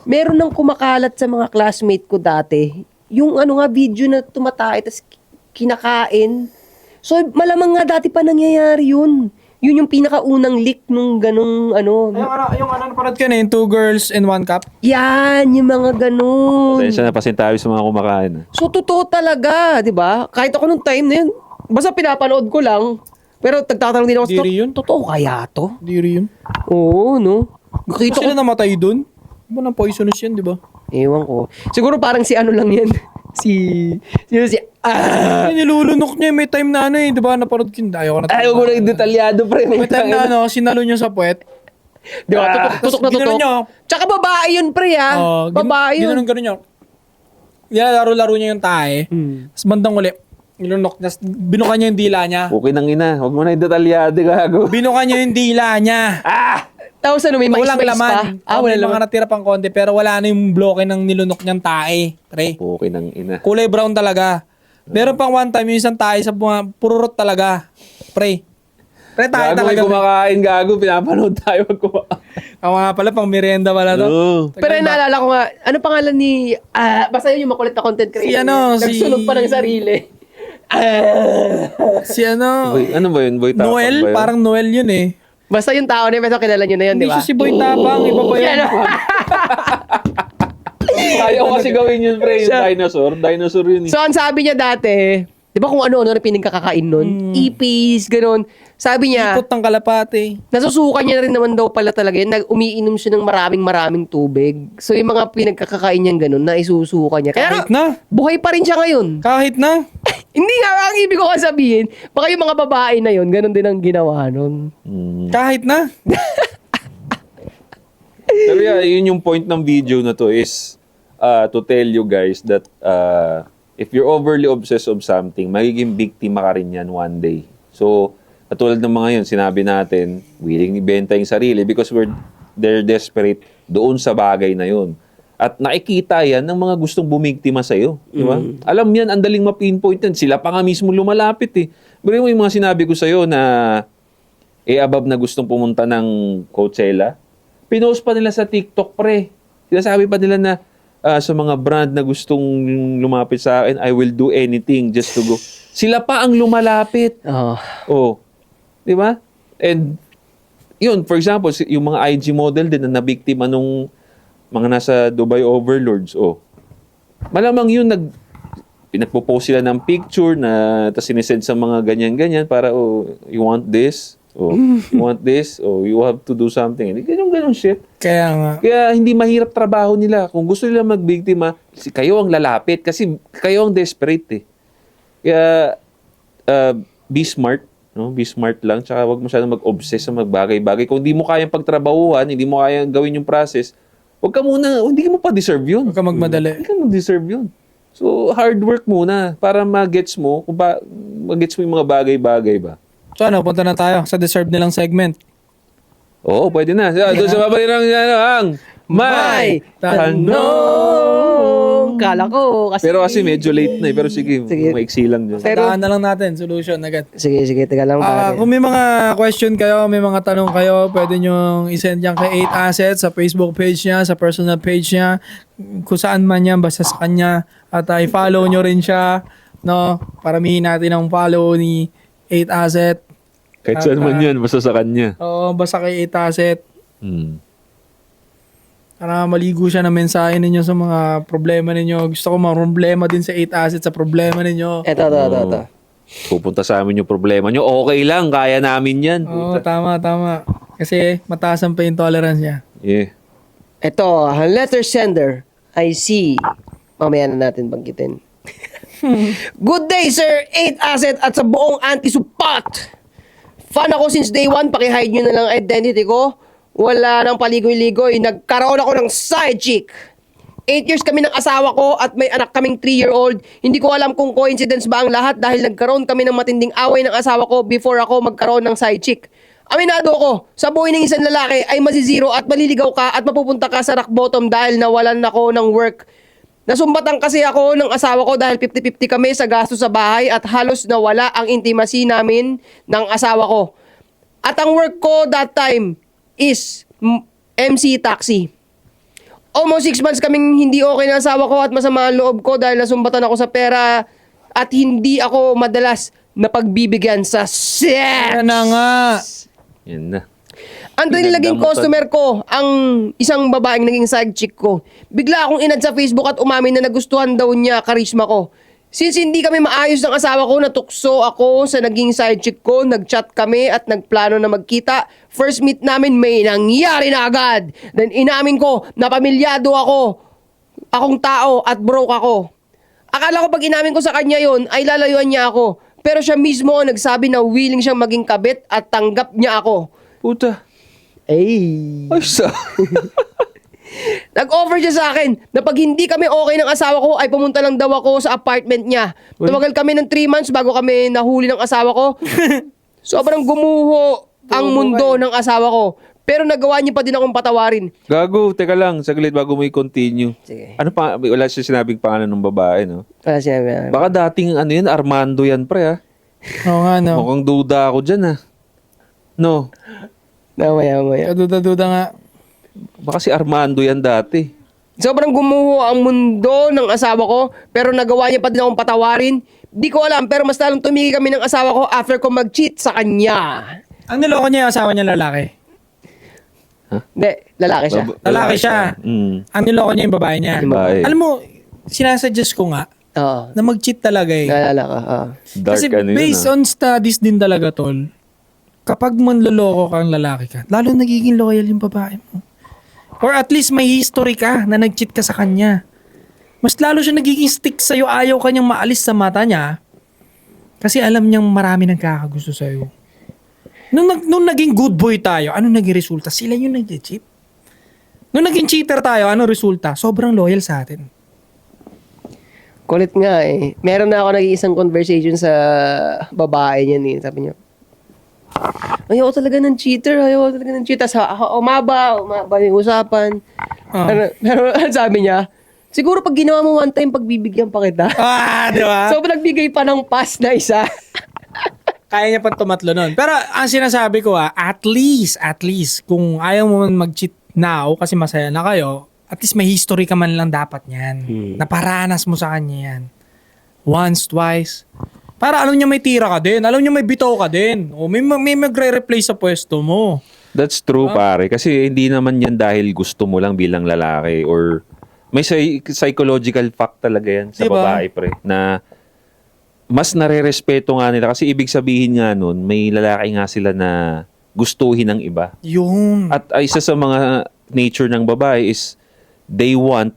meron nang kumakalat sa mga classmate ko dati. Yung ano nga, video na tumatay, tas kinakain. So, malamang nga dati pa nangyayari yun. Yun yung pinakaunang leak nung ganung ano. Yung napanood ka na, yung 2 girls in 1 cup. Yan, yung mga ganun. Pasensya na pasintabi sa mga kumakain. So, totoo talaga, di ba? Kahit ako nung time na yun, basta pinapanood ko lang. Pero tagtatanong din ako, Diri yun? totoo kaya to? Diri yun. Oo, no? Bakit Nakita ko, sila namatay dun? Di ba na poisonous yan, di ba? ewan ko. Siguro parang si ano lang yan. si Nilulunok niya, may time na ano eh, di ba? Napanood ko yun. Ayaw ko na. Ayaw ko na detalyado, pre. May time na ano, sinalo niya sa puwet. Di ba? Tutok na Ginanon tutok. niya. Tsaka babae yun, pre, ha? Babae yun. Ginanon niya. Laro-laro niya yung tae. Tapos bandang uli, nilunok niya. Binuka niya yung dila niya. Okay nang ina. Huwag mo na detalyado, gago. Binuka niya yung dila niya. Tapos ano, may Walang mais-mais laman. pa? May Wala mga laman. natira pang konti, pero wala na yung bloke ng nilunok niyang tae. Pre. Okay nang ina. Kulay brown talaga. Meron pang one time, yung isang tae sa pururot talaga. Pre. Pre, tae Gago, may talaga. kumakain, gago. Pinapanood tayo pag kumakain. Nga pala, pang merienda pala to. Oo. Pero naalala ko nga, ano pangalan ni, basta yun yung makulit na content creator. Si ano, Nagsunog pa ng sarili. Si ano, Boy, ano ba yun? Boy Tapang Noel, ba yun? parang Noel yun eh. Basta yung tao na yun, pero kilala nyo na yun, di Hindi ba? siya si Boy Tapang, iba ba yan? Ayaw kasi gawin yun, pre. Yung dinosaur. Dinosaur yun eh. So, ang sabi niya dati, di ba kung ano-ano na pinagkakakain nun? Ipis, ganun. Sabi niya, Ikot ng kalapate. nasusukan niya rin naman daw pala talaga yun. Umiinom siya ng maraming tubig. So, yung mga pinagkakakain niyang ganun, na isusukan niya. Kaya Kahit na. buhay pa rin siya ngayon. Kahit na. Hindi nga, ang ibig ko nga sabihin, baka yung mga babae na yun, ganun din ang ginawa nun. Kahit na. Pero yeah, yun yung point ng video na to is to tell you guys that if you're overly obsessed of something, magiging biktima ka rin yan one day. So, katulad ng mga yun, sinabi natin, willing ibenta yung sarili because they're desperate doon sa bagay na yun. At nakikita yan ng mga gustong bumiktima sa'yo. Di ba? Alam yan, ang daling ma-pinpoint yan. Sila pa nga mismo lumalapit eh. Pero yung mga sinabi ko sa'yo na above na gustong pumunta ng Coachella, pinost pa nila sa TikTok, pre. Sinasabi pa nila na sa mga brand na gustong lumapit sa akin, I will do anything just to go. Sila pa ang lumalapit. Oh. Oh. Di ba? And, yun, for example, yung mga IG model din na nabiktima nung mga nasa Dubai overlords, oh. Malamang yun, pinagpo-post sila ng picture na tapos sinesend sa mga ganyan-ganyan para, oh, you want this? Oh, you want this? Oh, you have to do something. Ganyan shit. Kaya nga. Kaya hindi mahirap trabaho nila. Kung gusto nila magbiktima, kayo ang lalapit kasi kayo ang desperate eh. Kaya, be smart. No? Be smart lang. Tsaka huwag masyadong mag-obsess sa magbagay-bagay. Kung hindi mo kayang pagtrabahuan, hindi mo kayang gawin yung process, huwag ka muna, hindi mo pa deserve yun. Huwag ka magmadali. Hindi ka mag-deserve yun. So, hard work muna para mag-gets mo, mag-gets mo yung mga bagay-bagay ba. So ano, punta na tayo sa deserve nilang segment. Oo, pwede na. Doon sa babali ng ang may tanong. Kala ko, kasi... Pero kasi medyo late na eh. Pero sige, Sige. maiksi lang dyan. Pero- Daan na lang natin, solution agad. Sige, teka lang pare. Kung may mga question kayo, may mga tanong kayo, pwede nyo isend yan kay 8 Assets sa Facebook page niya, sa personal page niya, kung saan man yan, basta sa kanya. At i-follow nyo rin siya, no? Paramihin natin ang follow ni 8 Asset. Kahit saan man yan, basta sa kanya. Oo, basta kay 8 Asset. Hmm. Para maligo siya ng mensahe ninyo sa mga problema ninyo. Gusto ko problema din sa 8 Assets sa problema ninyo. Ito. Pupunta sa amin yung problema nyo. Okay lang, kaya namin yan. Oo, tama. Kasi mataas ang pain tolerance niya. Yeah. Ito, ang letter sender, I see. Mamaya na natin banggitin. Good day, sir. 8 Asset at sa buong anti-support. Fan ako since day 1. Pakihide nyo na lang identity ko. Wala nang paligoy-ligoy. Nagkaroon ako ng side chick. 8 years kami ng asawa ko at may anak kaming 3-year-old. Hindi ko alam kung coincidence ba ang lahat dahil nagkaroon kami ng matinding away ng asawa ko before ako magkaroon ng side chick. Aminado ko, sa buhay ng isang lalaki ay mazizero at maliligaw ka at mapupunta ka sa rock bottom dahil nawalan ako ng work. Nasumbatan kasi ako ng asawa ko dahil 50-50 kami sa gasto sa bahay at halos nawala ang intimacy namin ng asawa ko. At ang work ko that time is MC Taxi. almost 6 months kaming hindi okay na asawa ko at masama ang loob ko dahil nasumbatan ako sa pera at hindi ako madalas na pagbibigyan sa sex. Yan na nga. Yan na. Ang naging customer ko, ang isang babaeng naging side chick ko. Bigla akong inad sa Facebook at umamin na nagustuhan daw niya karisma ko. Since hindi kami maayos ng asawa ko, natukso ako sa naging side chick ko, nag-chat kami at nagplano na magkita. First meet namin may nangyari na agad. Then inamin ko na pamilyado akong tao at broke ako. Akala ko pag inamin ko sa kanya yon ay lalayuan niya ako. Pero siya mismo ang nagsabi na willing siyang maging kabit at tanggap niya ako. Puta. Ay. Ay, sa... Nag-offer siya sa akin na pag hindi kami okay ng asawa ko ay pumunta lang daw ako sa apartment niya. Tumagal kami ng 3 months bago kami nahuli ng asawa ko. Sobrang gumuho ang mundo ng asawa ko. Pero nagawa niya pa din akong patawarin. Gago, teka lang, saglit bago mo i-continue. Sige. Ano pa, wala siya sinabing pangalan ng babae, no? Wala sinabi. Baka dating, ano yan, Armando yan, pre, ha? Oo nga, no. Mukhang duda ako dyan, ha? No? Mamaya. Kaduda-duda nga. Baka si Armando yan dati. Sobrang gumuho ang mundo ng asawa ko, pero nagawa niya pa din akong patawarin. Di ko alam, pero mas lalong tumigil kami ng asawa ko after ko mag-cheat sa kanya. Ang niloko niya yung asawa niya lalaki. Hindi, lalaki siya. Lalaki siya. Ang niloko niya yung babae niya. Yung babae. Alam mo, sinasuggest ko nga Oo. na mag-cheat talaga eh. Naalala ka. Dark Kasi ano yun, based ha? on studies din talaga, tol, kapag manloloko kang lalaki ka, lalo nagiging loyal yung babae mo. Or at least may history ka na nag-cheat ka sa kanya. Mas lalo siya nagiging stick sa'yo, ayaw kanyang maalis sa mata niya kasi alam niyang marami nang kakagusto sa'yo. Nung naging good boy tayo, ano naging resulta? Sila yung nag-cheat. Nung naging cheater tayo, ano resulta? Sobrang loyal sa atin. Kulit nga eh. Meron na ako nag-iisang conversation sa babae niya eh. Sabi niya, ayoko talaga ng cheater. Tapos umaba yung usapan. Pero sabi niya, siguro pag ginawa mo one time, pagbibigyan pa kita. Di ba? So, nagbigay pa ng pass na isa. Kaya niya pang tumatlo nun. Pero ang sinasabi ko at least, kung ayaw mo man mag-cheat now kasi masaya na kayo, at least may history ka man lang dapat niyan. Naparanas mo sa kanya yan. Once, twice. Para alam niya may tira ka din. Alam niya may bitaw ka din. O may magre-replace sa pwesto mo. That's true, pare. Kasi hindi naman yan dahil gusto mo lang bilang lalaki or may psychological fact talaga yan sa Diba? babae, pre, na mas nare-respeto nga nila kasi ibig sabihin nga nun, may lalaki nga sila na gustuhin ng iba. Yun. At isa sa mga nature ng babae is they want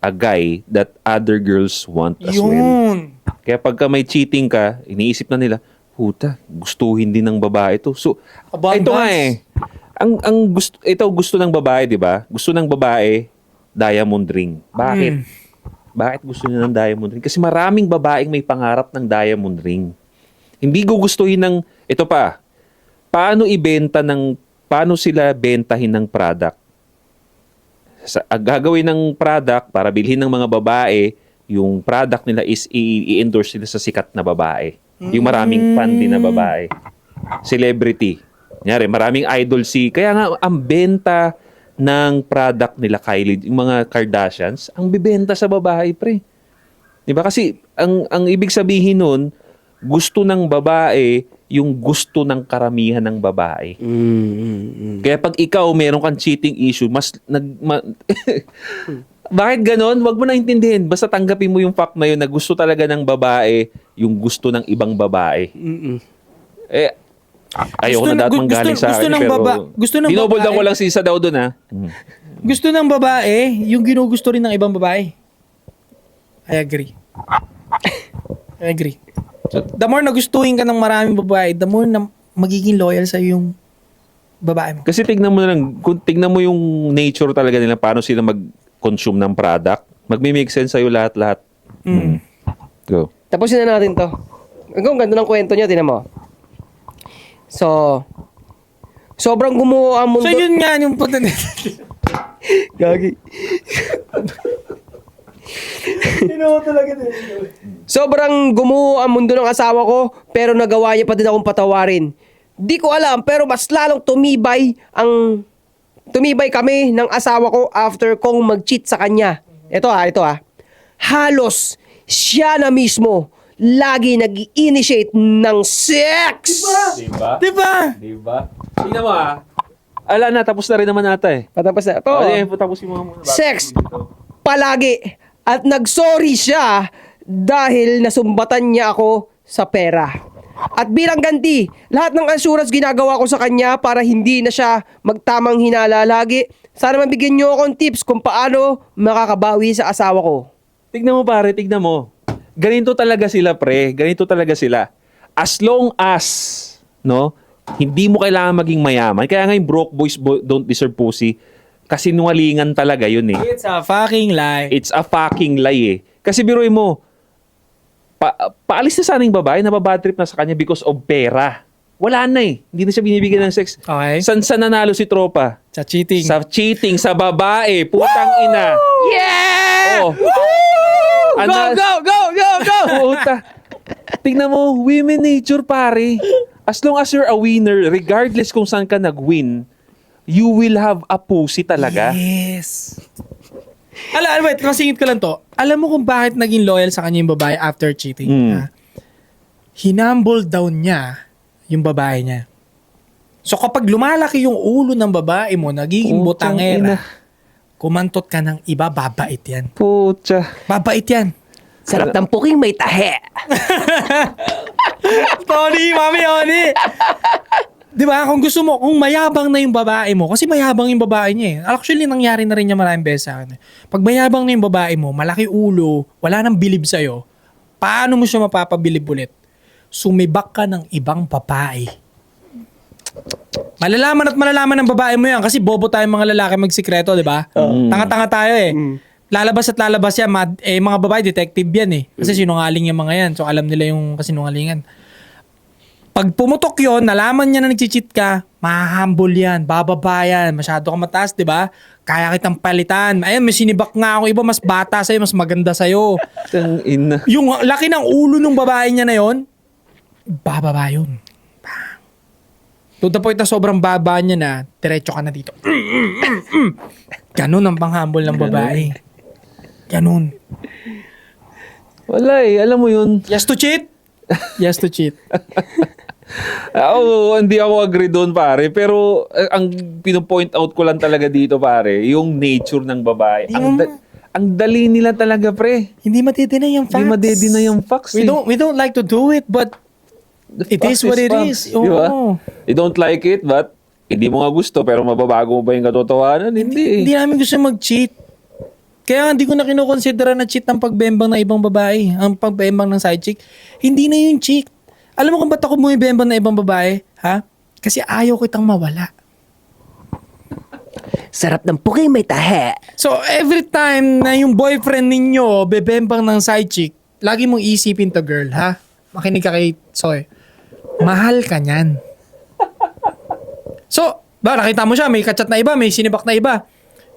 a guy that other girls want as well. Yun. Kaya pagka may cheating ka, iniisip na nila, puta, gustuhin din ng babae to. So, Abundance. ito nga eh. Gusto ng babae, di ba? Gusto ng babae, diamond ring. Bakit? Bakit gusto niya ng diamond ring? Kasi maraming babaeng may pangarap ng diamond ring. Hindi gugustuhin ng, ito pa, paano sila bentahin ng product? Gagawin ng product para bilhin ng mga babae, yung product nila is i-endorse nila sa sikat na babae. Yung maraming fan din na babae. Celebrity. Kunyari, maraming idol kaya nga ang benta ng product nila Kylie, yung mga Kardashians, ang bibenta sa babae, pre. 'Di ba? Kasi ang ibig sabihin nun, gusto ng babae yung gusto ng karamihan ng babae. Kaya pag ikaw meron kang cheating issue, bakit ganon? Wag mo na intindihin. Basta tanggapin mo yung fact na yun na gusto talaga ng babae yung gusto ng ibang babae. Ayoko na dapat manggaling sa akin. Gusto ng Binoboldan babae. ko lang si Isa daw dun, ha? Gusto ng babae, yung ginugusto rin ng ibang babae. I agree. The more nagustuhin ka ng maraming babae, the more na magiging loyal sa yung babae mo. Kasi tignan mo yung nature talaga nila, paano sila mag-consume ng product. Magme-make sense sa'yo lahat-lahat. Go. Tapusin na natin to. Ang ganda ng kwento niya, tinan mo. So, sobrang gumuho ang mundo. So yun nga yung punta Gagi. Sobrang gumuho ang mundo ng asawa ko, pero nagawa niya pa din akong patawarin. Di ko alam, pero mas lalong tumibay ang tumibay kami ng asawa ko after kong mag-cheat sa kanya. Ito ah. Halos siya na mismo lagi nag-initiate ng sex. Diba? Diba? Diba? Tingnan mo Ala na, tapos na rin naman ata eh. Patapos na. Ito. Tapos yung mga Sex. Palagi. At nagsorry siya dahil nasumbatan niya ako sa pera. At bilang ganti, lahat ng assurance ginagawa ko sa kanya para hindi na siya magtamang hinala lagi. Sana mabigyan niyo akong tips kung paano makakabawi sa asawa ko. Tignan mo pare, tignan mo. Ganito talaga sila pre, ganito talaga sila. As long as, no, hindi mo kailangan maging mayaman. Kaya nga yung broke boys don't deserve pussy. Kasi nungalingan talaga yun eh. It's a fucking lie. It's a fucking lie eh. Kasi biruin mo, paalis na sana yung babae, nababad trip na sa kanya because of pera. Wala na eh. Hindi na siya binibigyan ng sex. Okay. San nanalo si tropa? Sa cheating. Sa cheating, sa babae. Putang ina. Yeah! Oh. Go! Puta. Tingnan mo, women nature pare. As long as you're a winner, regardless kung saan ka nag-win, you will have a pussy talaga. Yes. Wait, masingit ko lang to. Alam mo kung bakit naging loyal sa kanya yung babae after cheating? Ha? Hinumble down niya yung babae niya. So kapag lumalaki yung ulo ng babae mo, nagiging Putang butangera, ina. kumantot ka ng iba, babait yan. Pucha. Babait yan. Sarap ng puking may tahe. Tony, Mami. Di ba? Kung gusto mo, kung mayabang na yung babae mo, kasi mayabang yung babae niya eh. Actually, nangyari na rin niya maraming beses sa akin. Pag mayabang na yung babae mo, malaki ulo, wala nang bilib sa'yo, paano mo siya mapapabilib ulit? Sumibak ka ng ibang babae. Malalaman ng babae mo yan kasi bobo tayong mga lalaki magsikreto, di ba? Tanga-tanga tayo eh. Lalabas yan, mga babae, detective yan eh. Kasi sinungaling yung mga yan. So alam nila yung kasinungalingan. Pag pumutok yon, nalaman niya na nag-cheat ka, mahahambol yan, bababa yan, masyado ka mataas, di ba? Kaya kitang palitan. Ayun, may sinibak nga ako iba, mas bata sa'yo, mas maganda sa'yo. Tang ina. Yung laki ng ulo ng babae niya na yon, bababa yun. Bang. To the point na sobrang baba niya na, diretso ka na dito. Ganun ang panghambol ng babae. Ganun. Wala eh, alam mo yun. Yes to cheat? Yes to cheat. Ako, hindi ako agree doon pare. Pero ang pinopoint out ko lang talaga dito pare, yung nature ng babae. Ang dali nila talaga pre. Hindi matidinay yung facts. Hindi madedina yung facts eh. We don't like to do it, but it is what it is. Di ba? Oo. You don't like it, but hindi mo nga gusto, pero mababago mo ba yung katotohanan? Hindi. Hindi namin gusto mag-cheat. Kaya hindi ko na kinukonsidera na cheat ang pagbembang ng ibang babae. Ang pagbembang ng side chick. Hindi na yung cheat. Alam mo kung ba't ako bumibembang ng ibang babae? Ha? Kasi ayaw kitang mawala. Sarap ng puking may tahe. So, every time na yung boyfriend ninyo bebembang ng side chick, lagi mong isipin to girl, ha? Makinig ka kay Soy. Mahal ka niyan. So, nakita mo siya, may kachat na iba, may sinibak na iba.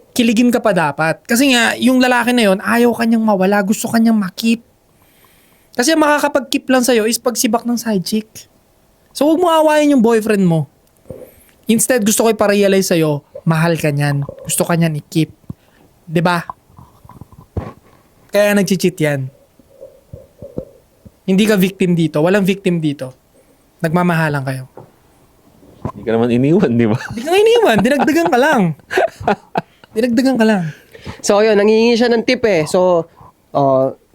Kiligin ka pa dapat. Kasi nga, yung lalaki na yon ayaw kanyang mawala, gusto kanyang makip. Kasi ang makakapag-keep lang sa'yo is pagsibak ng side chick. So, huwag mo awayin yung boyfriend mo. Instead, gusto ko iparealize sa'yo, mahal ka niyan. Gusto ka niyan i-keep. 'Di ba? Kaya nag-cheat yan. Hindi ka victim dito. Walang victim dito. Nagmamahalan kayo. Hindi ka naman iniwan, di ba? Hindi ka iniwan. Dinagdagan ka lang. Dinagdagan ka lang. So, yun, nangihingi siya ng tip eh. So,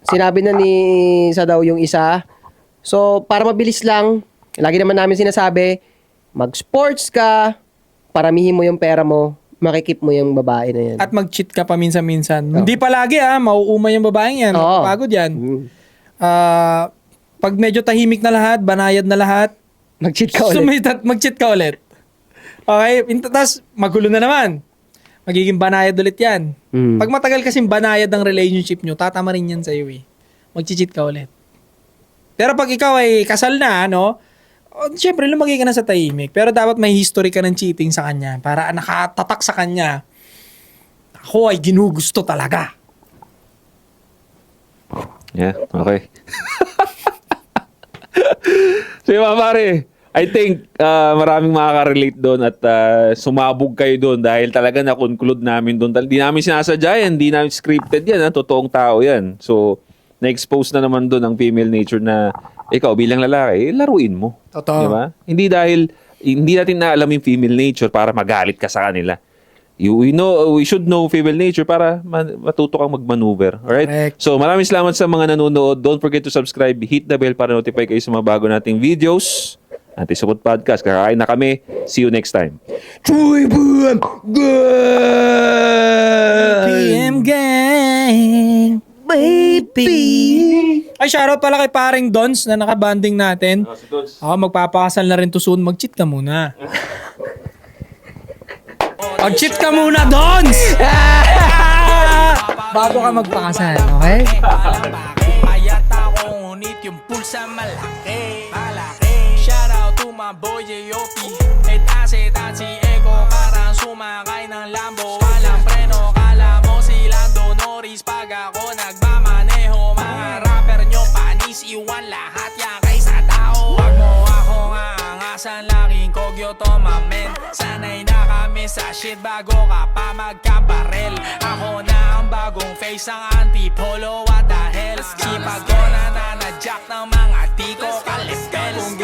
sinabi na ni isa daw yung isa. So, para mabilis lang, lagi naman namin sinasabi, mag-sports ka, paramihin mo yung pera mo, makikip mo yung babae na yan. At mag-cheat ka paminsan-minsan. Hindi palagi mauuma yung babaeng yan. Oo. Pagod yan. Pag medyo tahimik na lahat, banayad na lahat, Mag-cheat ka ulit. mag-cheat ka ulit. Okay? Tapos, magulo na naman. Magiging banayad ulit yan. Pag matagal kasing banayad ang relationship nyo, tatama rin yan sa'yo eh. Mag-cheat ka ulit. Pero pag ikaw ay kasal na, syempre lumagay ka na sa tahimik. Pero dapat may history ka ng cheating sa kanya para nakatatak sa kanya. Ako ay ginugusto talaga. Yeah, okay. Sige mga pare, I think maraming makaka-relate doon at sumabog kayo doon dahil talaga na-conclude namin doon. Hindi namin sinasadya yan, hindi namin scripted yan, totoong tao yan. So, na-expose na naman doon ang female nature na ikaw bilang lalaki, laruin mo. Totoo. Di ba? Hindi natin na alam yung female nature para magalit ka sa kanila. We should know female nature para matuto kang mag-maneuver. Alright? Correct. So, maraming salamat sa mga nanonood. Don't forget to subscribe, hit the bell para notify kayo sa mga bago nating videos. Anti-Supot Podcast. Kakain na kami. See you next time. Troy PM Gang! PM Gang! Baby! Ay, shoutout pala kay paring Dons na nakabanding natin. Ako, magpapakasal na rin to soon. Mag-cheat ka muna. Mag-cheat ka muna, Dons! Bago ka magpakasal, okay? Payat ako ngunit yung pulsa malaki. Shoutout to my boy J.O.P. Etase at si Eko karang sumakay ng Lambo. Walang preno, kala mo si Lando Norris. Pag ako nagmamaneho, mga rapper nyo panis. Iwan lahat yan kaysa tao. Wag mo akong aangasan, laking kogyo to mamen. Sanay na kami sa shit bago ka pa magkabarel. Ako na ang bagong face, ang antipolo, what the hell. Sipag ko na nanadyak ng mga tiko kalipel.